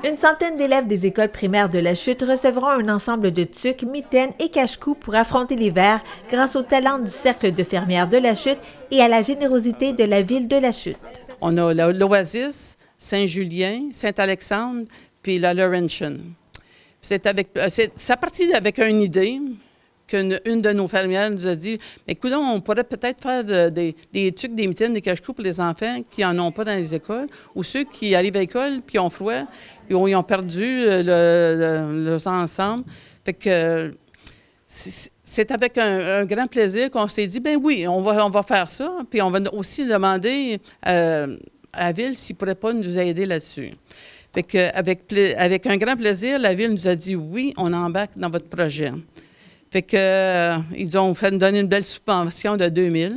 Une centaine d'élèves des écoles primaires de La Chute recevront un ensemble de tuques, mitaines et cache-cou pour affronter l'hiver grâce au talent du Cercle de fermières de La Chute et à la générosité de la ville de La Chute. On a l'Oasis, Saint-Julien, Saint-Alexandre, puis la Laurentian. Ça partit avec une idée qu'une de nos fermières nous a dit « Écoute, on pourrait peut-être faire des tuques, des mitaines, des cache-cou pour les enfants qui n'en ont pas dans les écoles ou ceux qui arrivent à l'école puis ont froid, puis ils ont perdu leurs ensemble. » Fait que c'est avec un grand plaisir qu'on s'est dit « Bien oui, on va faire ça. » Puis on va aussi demander à la ville s'ils ne pourraient pas nous aider là-dessus. Fait que avec un grand plaisir, la ville nous a dit « Oui, on embarque dans votre projet. » Fait que, ils ont fait nous donner une belle subvention de 2 000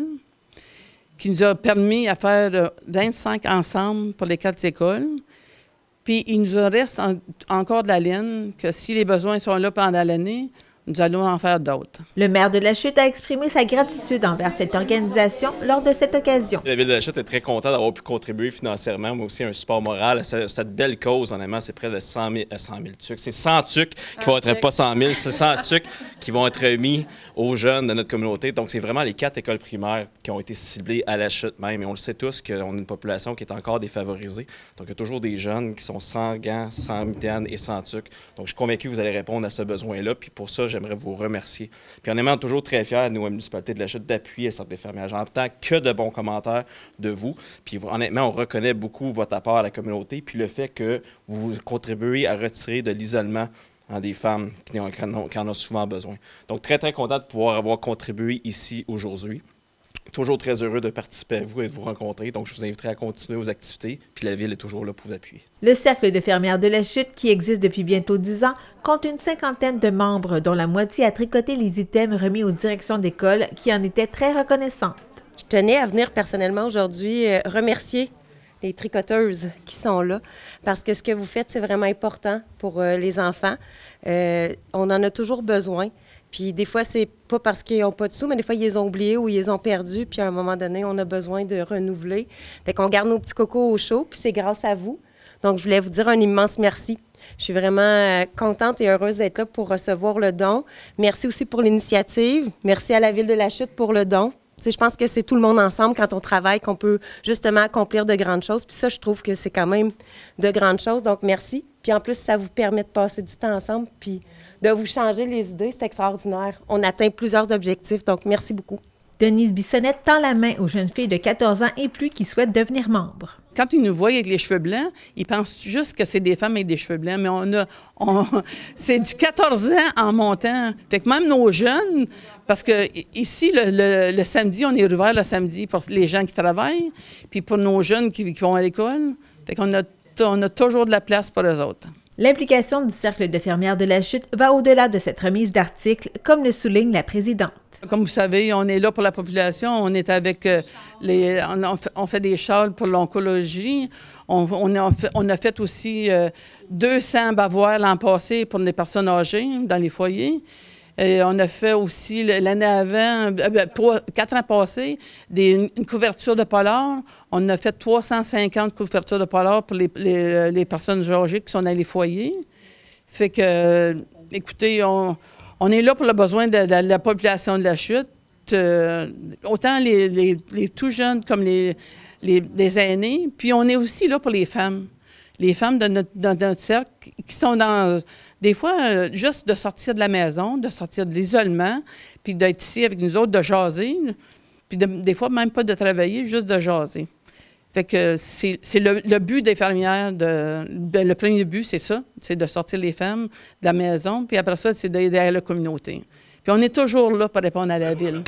qui nous a permis à faire 25 ensemble pour les 4 écoles. Puis, il nous reste encore de la laine que si les besoins sont là pendant l'année, nous allons en faire d'autres. Le maire de La Chute a exprimé sa gratitude envers cette organisation lors de cette occasion. La ville de La Chute est très contente d'avoir pu contribuer financièrement, mais aussi un support moral à cette belle cause. Honnêtement, c'est près de 100 000 tucs. C'est 100 tucs qui vont être, pas 100 000, c'est 100 tucs qui vont être mis aux jeunes de notre communauté. Donc, c'est vraiment les 4 écoles primaires qui ont été ciblées à La Chute même. Et on le sait tous qu'on a une population qui est encore défavorisée. Donc, il y a toujours des jeunes qui sont sans gants, sans mitaines et sans tucs. Donc, je suis convaincu que vous allez répondre à ce besoin-là. Puis pour ça, j'aimerais vous remercier. Puis on est toujours très fiers, nous, à la municipalité de La Chute, d'appuyer le Cercle des fermières. J'entends que de bons commentaires de vous. Puis honnêtement, on reconnaît beaucoup votre apport à la communauté, puis le fait que vous contribuez à retirer de l'isolement des femmes qui en ont souvent besoin. Donc, très, très content de pouvoir avoir contribué ici aujourd'hui. Toujours très heureux de participer à vous et de vous rencontrer. Donc, je vous inviterai à continuer vos activités. Puis la ville est toujours là pour vous appuyer. Le Cercle de fermières de La Chute, qui existe depuis bientôt 10 ans, compte une 50aine de membres, dont la moitié a tricoté les items remis aux directions d'école, qui en étaient très reconnaissantes. Je tenais à venir personnellement aujourd'hui remercier les tricoteuses qui sont là, parce que ce que vous faites, c'est vraiment important pour les enfants. On en a toujours besoin. Puis des fois, c'est pas parce qu'ils n'ont pas de sous, mais des fois, ils les ont oubliés ou ils les ont perdus. Puis à un moment donné, on a besoin de renouveler. Fait qu'on garde nos petits cocos au chaud, puis c'est grâce à vous. Donc, je voulais vous dire un immense merci. Je suis vraiment contente et heureuse d'être là pour recevoir le don. Merci aussi pour l'initiative. Merci à la Ville de La Chute pour le don. Je pense que c'est tout le monde ensemble, quand on travaille, qu'on peut justement accomplir de grandes choses. Puis ça, je trouve que c'est quand même de grandes choses. Donc, merci. Puis en plus, ça vous permet de passer du temps ensemble puis de vous changer les idées. C'est extraordinaire. On atteint plusieurs objectifs. Donc, merci beaucoup. Denise Bissonnette tend la main aux jeunes filles de 14 ans et plus qui souhaitent devenir membres. Quand ils nous voient avec les cheveux blancs, ils pensent juste que c'est des femmes avec des cheveux blancs, mais c'est du 14 ans en montant. Fait que même nos jeunes, parce que ici, le samedi, on est ouvert le samedi pour les gens qui travaillent, puis pour nos jeunes qui vont à l'école. Fait qu'on a toujours de la place pour eux autres. L'implication du Cercle de fermières de La Chute va au-delà de cette remise d'articles, comme le souligne la présidente. Comme vous savez, on est là pour la population. On est avec on fait des châles pour l'oncologie. On a fait aussi 200 bavoirs l'an passé pour les personnes âgées dans les foyers. Et on a fait aussi l'année avant, 4 ans passés, une couverture de polar. On a fait 350 couvertures de polar pour les personnes âgées qui sont dans les foyers. Fait que, écoutez, on est là pour le besoin de la population de La Chute, autant les tout jeunes comme les aînés. Puis on est aussi là pour les femmes de notre cercle qui sont dans, des fois, juste de sortir de la maison, de sortir de l'isolement, puis d'être ici avec nous autres, de jaser, puis des fois même pas de travailler, juste de jaser. Fait que c'est le but des fermières, le premier but, c'est ça, c'est de sortir les femmes de la maison, puis après ça, c'est d'aider la communauté. Puis on est toujours là pour répondre à la ville.